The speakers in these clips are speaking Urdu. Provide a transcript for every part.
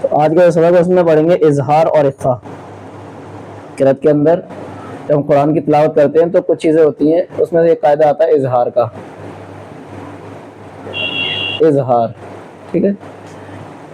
تو آج کا سبق ہے اس میں پڑھیں گے اظہار اور اخفا. قرأت کے اندر جب ہم قرآن کی تلاوت کرتے ہیں تو کچھ چیزیں ہوتی ہیں، اس میں سے ایک قاعدہ آتا ہے اظہار کا. اظہار، ٹھیک ہے.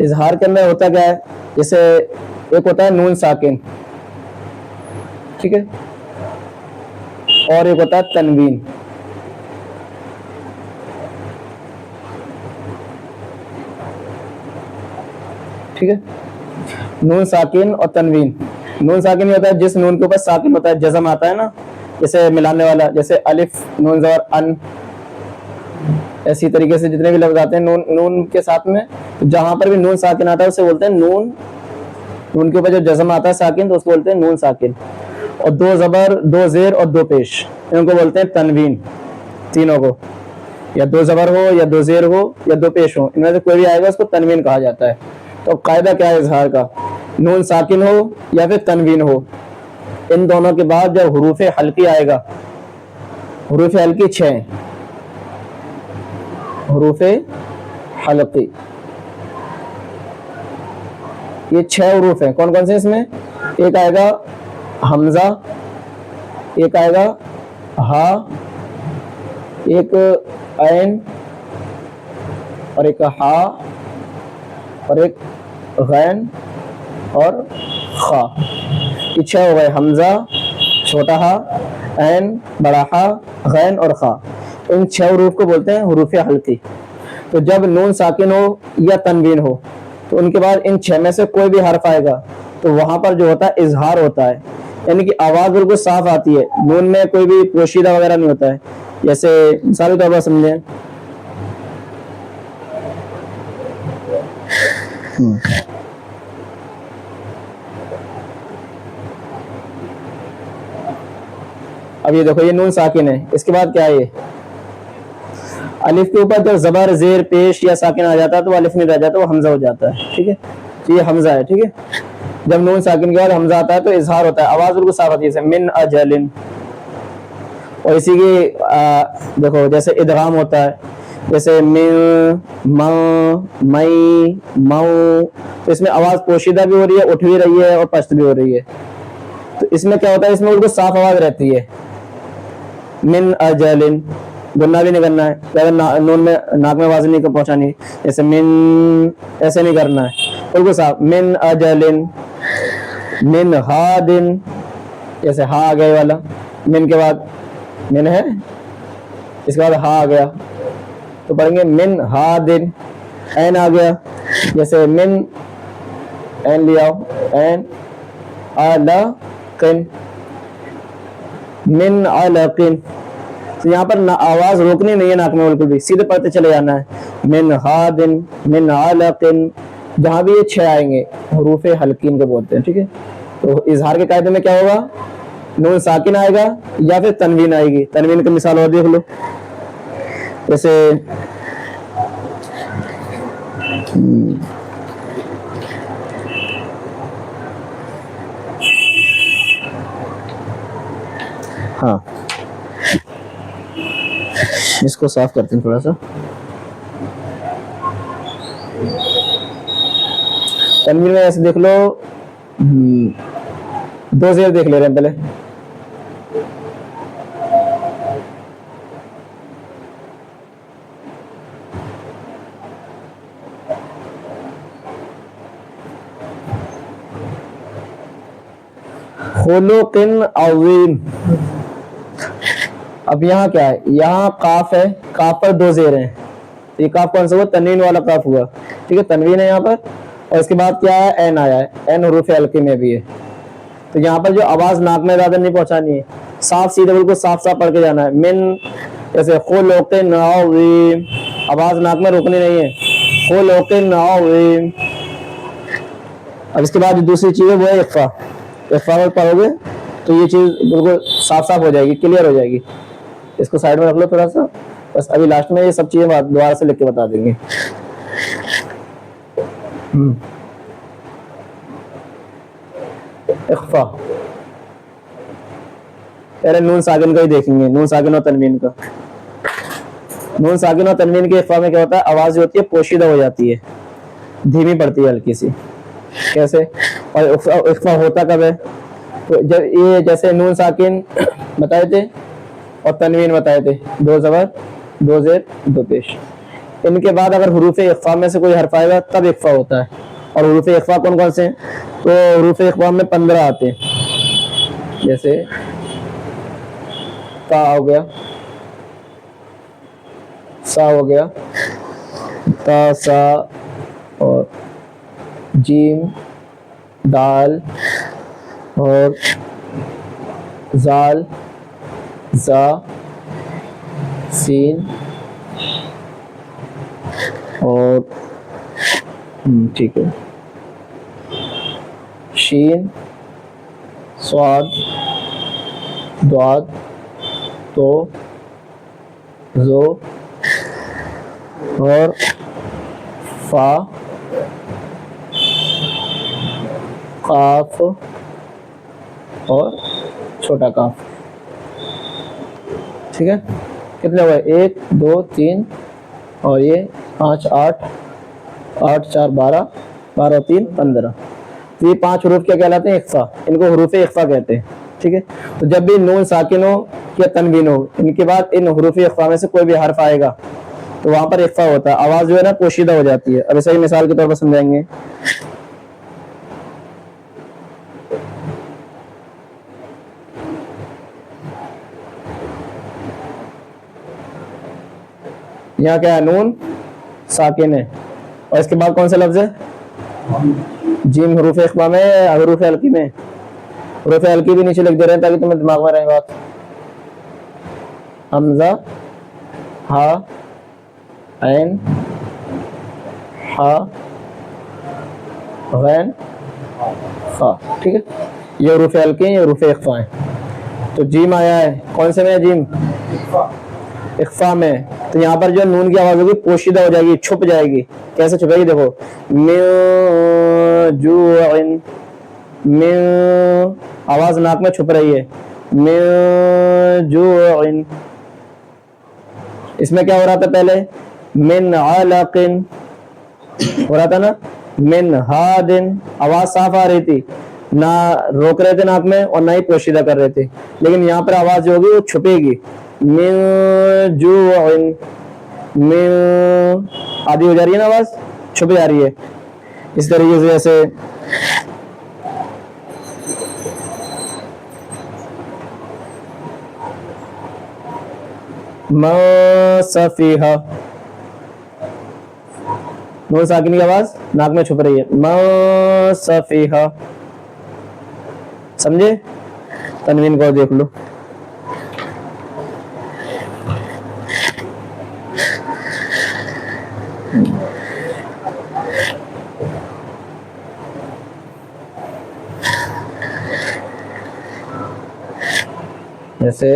اظہار کے اندر ہوتا کیا ہے؟ جیسے ایک ہوتا ہے نون ساکن، ٹھیک ہے، اور ایک ہوتا ہے تنوین. ٹھیک ہے، نون ساکن اور تنوین. نون ساکن یہ ہوتا ہے جس نون کے اوپر ساکن ہوتا ہے، جزم آتا ہے نا، جیسے ملانے والا، جیسے الف نون زبر ان. اسی طریقے سے جتنے بھی لفظ آتے ہیں نون کے ساتھ میں، جہاں پر بھی نون ساکن آتا ہے اسے بولتے ہیں نون. نون کے اوپر جو جزم آتا ہے ساکن تو اس کو بولتے ہیں نون ساکن. اور دو زبر، دو زیر اور دو پیش، ان کو بولتے ہیں تنوین. تینوں کو، یا دو زبر ہو یا دو زیر ہو یا دو پیش ہو، ان میں سے کوئی بھی آئے گا اس کو تنوین کہا جاتا ہے. تو قاعدہ کیا ہے اظہار کا؟ نون ساکن ہو یا پھر تنوین ہو، ان دونوں کے بعد جب حروف حلقی آئے گا، حروف حلقی 6 حروف حلقی، یہ 6 حروف ہیں. کون کون سے؟ اس میں ایک آئے گا حمزہ، ایک آئے گا ہا، ایک عین، اور ایک ہا، اور ایک غین اور خا. یہ 6 ہو گئے: حمزہ، چھوٹا ہا، عین، بڑا ہا، غین اور خا. ان 6 حروف کو بولتے ہیں حروف حلقی. تو جب نون ساکن ہو یا تنوین ہو تو ان کے بعد ان 6 میں سے کوئی بھی حرف آئے گا تو وہاں پر جو ہوتا ہے اظہار ہوتا ہے، یعنی کہ آواز بالکل صاف آتی ہے. نون میں کوئی بھی پوشیدہ وغیرہ نہیں ہوتا ہے. جیسے مثال کے طور پر سمجھیں، اب یہ دیکھو، یہ نون ساکن ہے، اس کے بعد کیا ہے؟ یہ الف کے اوپر جب زبر، زیر، پیش یا ساکن آ جاتا ہے تو وہ الف نہیں رہ جاتا، وہ حمزہ ہو جاتا ہے. ٹھیک ہے، یہ حمزہ ہے. ٹھیک ہے، جب نون ساکن کے بعد حمزہ آتا ہے تو اظہار ہوتا ہے، آواز بالکل صاف آتی ہے، جیسے من اجل. اور اسی کی دیکھو جیسے ادغام ہوتا ہے، جیسے من، ما، مئی، مو. تو اس میں آواز پوشیدہ بھی ہو رہی ہے، اٹھ بھی رہی ہے، اور پست بھی ہو رہی ہے. تو اس میں کیا ہوتا ہے؟ اس میں بالکل صاف آواز رہتی ہے. من اجل، گننا بھی نہیں کرنا ہے، نون میں ناک میں آواز نہیں پہنچانی، جیسے من ایسے نہیں کرنا ہے، بالکل صاف. من اجل، من ہادن، جیسے ہا آ گئے والا، من کے بعد من ہے، اس کے بعد ہا آ گیا تو پڑھیں گے من ہادن. عین آ گیا، جیسے من، عین لے آؤ، عین علقن، من علقن. تو یہاں پر آواز روکنی نہیں ہے ناک میں، بالکل بھی سیدھے پڑھتے چلے جانا ہے. من ہادن، من علقن. جہاں بھی یہ 6 آئیں گے حروف حلقین کو بولتے ہیں. ٹھیک ہے، تو اظہار کے قاعدے میں کیا ہوگا؟ نون ساکن آئے گا یا پھر تنوین آئے گی. تنوین کی مثال اور دیکھ لو، جیسے ہاں، اس کو صاف کرتے ہیں تھوڑا سا. تنوین میں ایسے دیکھ لو، 2 زیر دیکھ لے رہے ہیں پہلے. خلق عظیم. اب یہاں کیا ہے؟ یہاں قاف ہے، قاف پر 2 زیر ہیں. یہ قاف کون سا ہوا؟ تنوین والا قاف ہوا. ٹھیک ہے، تنوین ہے یہاں پر. اور اس کے بعد کیا ہے؟ عین آیا ہے، عین حروف حلقی میں بھی ہے. تو یہاں پر جو آواز ناک میں زیادہ نہیں پہنچانی ہے، صاف سیدھے بالکل صاف صاف پڑھ کے جانا ہے. من، جیسے خلق عظیم، آواز ناک میں روکنی نہیں ہے. خلق عظیم. اب اس کے بعد دوسری چیز ہے وہ ہے اخفا. اخفا میں پڑھو گے تو یہ چیز بالکل صاف صاف ہو جائے گی، کلیئر ہو جائے گی. اس کو سائڈ میں رکھ لو تھوڑا سا، بس ابھی لاسٹ میں یہ سب چیزیں دوبارہ سے لکھ کے بتا دیں گے. اخفا پہلے نون ساکن کا ہی دیکھیں گے، نون ساکن اور تنوین کا. نون ساکن اور تنوین کے اخفا میں کیا ہوتا ہے؟ آواز جو ہوتی ہے پوشیدہ ہو جاتی ہے، دھیمی پڑتی ہے ہلکی سی. کیسے؟ اور اخفا ہوتا کب ہے؟ تو جب یہ جیسے نون ساکن بتائے تھے اور تنوین بتائے تھے، دو زبر دو زیر دو پیش، ان کے بعد اگر حروف اخفا میں سے کوئی حرف آئے گا تب اخفا ہوتا ہے. اور حروف اخفا کون کون سے ہیں؟ تو حروف اخفا میں 15 آتے ہیں، جیسے تا ہو گیا، سا ہو گیا، تا سا، اور جیم دال، اور زال زا سین، اور ٹھیک ہے شین صاد ضاد تو زو، اور فا قاف، اور چھوٹا کاف. ٹھیک ہے، کتنے ہوئے؟ 1 2 3 اور یہ 5 8 8 4 12 12 3 15. تو یہ 5 حروف کیا کہلاتے ہیں؟ اخفا. ان کو حروف اخفا کہتے ہیں. ٹھیک ہے، تو جب بھی نون ساکن ہو یا تنوین ہو، ان کے بعد ان حروف اخفا میں سے کوئی بھی حرف آئے گا تو وہاں پر اخفا ہوتا ہے، آواز جو ہے نا پوشیدہ ہو جاتی ہے. اب صحیح مثال کے طور پر سمجھائیں گے. یہاں کیا ہے؟ نون ساکن ہے، اور اس کے بعد کون سا لفظ ہے؟ جیم. حروف اخفا میں حروف حلقی میں؟ حروف حلقی بھی نیچے لکھ دے رہے ہیں تاکہ تمہیں دماغ میں رہے بات. حمزہ، ہا، عین، ہا، غین، خا. ٹھیک ہے، یہ حروف حلقی ہیں، یہ حروف اخفا ہیں. تو جیم آیا ہے، کون سے میں ہے جیم؟ اخفا میں. تو یہاں پر جو نون کی آواز ہوگی پوشیدہ ہو جائے گی، چھپ جائے گی. کیسے چھپے گی؟ دیکھو، من جوع، من، آواز ناک میں چھپ رہی ہے، من جوع. اس میں کیا ہو رہا تھا پہلے؟ من علق ہو رہا تھا نا، من ہاد، آواز صاف آ رہی تھی، نہ روک رہے تھے ناک میں اور نہ ہی پوشیدہ کر رہے تھے. لیکن یہاں پر آواز جو ہوگی وہ چھپے گی. من جوع، من، آدھی ہو جا رہی ہے نا، آواز چھپ جا رہی ہے. اس طریقے سے جیسے ما صفیحہ، نون ساکن کی آواز ناک میں چھپ رہی ہے، ما صفیحہ. سمجھے؟ تنوین کو دیکھ لو. جیسے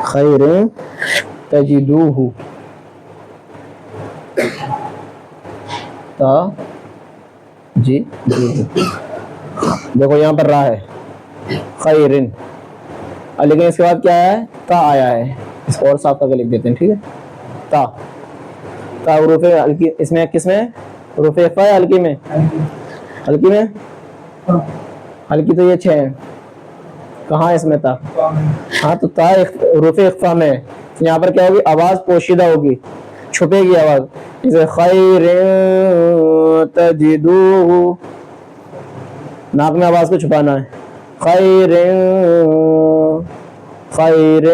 خیر تجدوہ، تا جی دیکھو یہاں پر راہ ہے خیرن، لیکن اس کے بعد کیا ہے؟ تا آیا ہے. اس کو اور صاف کر کے لکھ دیتے ہیں. ٹھیک ہے، تا، تا حروف ہلکی. اس میں کس میں حروف اخفا ہے؟ ہلکی میں. ہلکی میں، ہلکی تو یہ 6 ہیں. کہاں اس میں تا؟ ہاں، تو تا حروف اخفا میں. یہاں پر کیا ہوگی؟ آواز پوشیدہ ہوگی، چھپے گی آواز. جیسے خیر تجدوہ، ناک میں آواز کو چھپانا ہے. خیر خیر،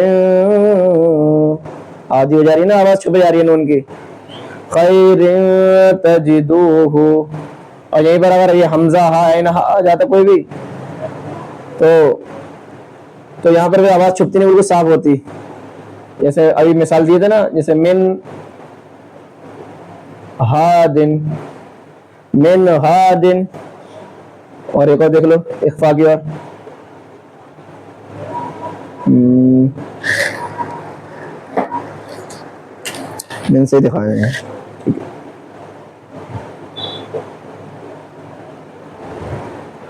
آدھی ہو جا رہی ہے نا، آواز چھپ جا رہی ہے نون کی. خیر تجدوہ. اور یہیں پر اگر یہ حمزہ ہا عین ہا آ جاتا کوئی بھی تو یہاں پر بھی آواز چھپتی نہیں، بالکل صاف ہوتی. جیسے ابھی مثال دیے تھے نا، جیسے من ہادن، من ہادن. اور ایک اور دیکھ لو اخفا کی. اور من سے دکھائیں گے.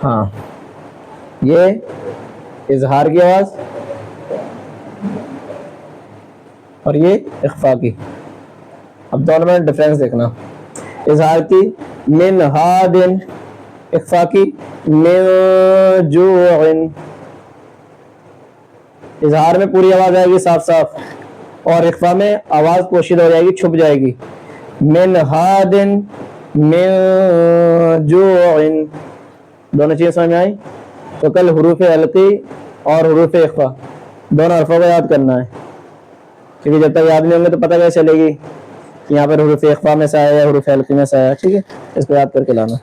ہاں، یہ اظہار کی آواز اور یہ اخفا کی. اب دونوں میں ڈفرینس دیکھنا. اظہار کی من ہادن، اخفا کی من جوع. اظہار میں پوری آواز آئے گی صاف صاف، اور اخفا میں آواز پوشیدہ ہو جائے گی، چھپ جائے گی. من ہادن من جوع. دونوں چیزیں سمجھ میں آئی؟ تو کل حروف حلقی اور حروف اخفا دونوں حرفوں کو یاد کرنا ہے، کیونکہ جب تک یاد نہیں ہوں گے تو پتہ کیسے چلے گی کہ یہاں پر حروف اخفا میں سے آیا یا حروف حلقی میں سے آیا. ٹھیک ہے، اس کو یاد کر کے لانا.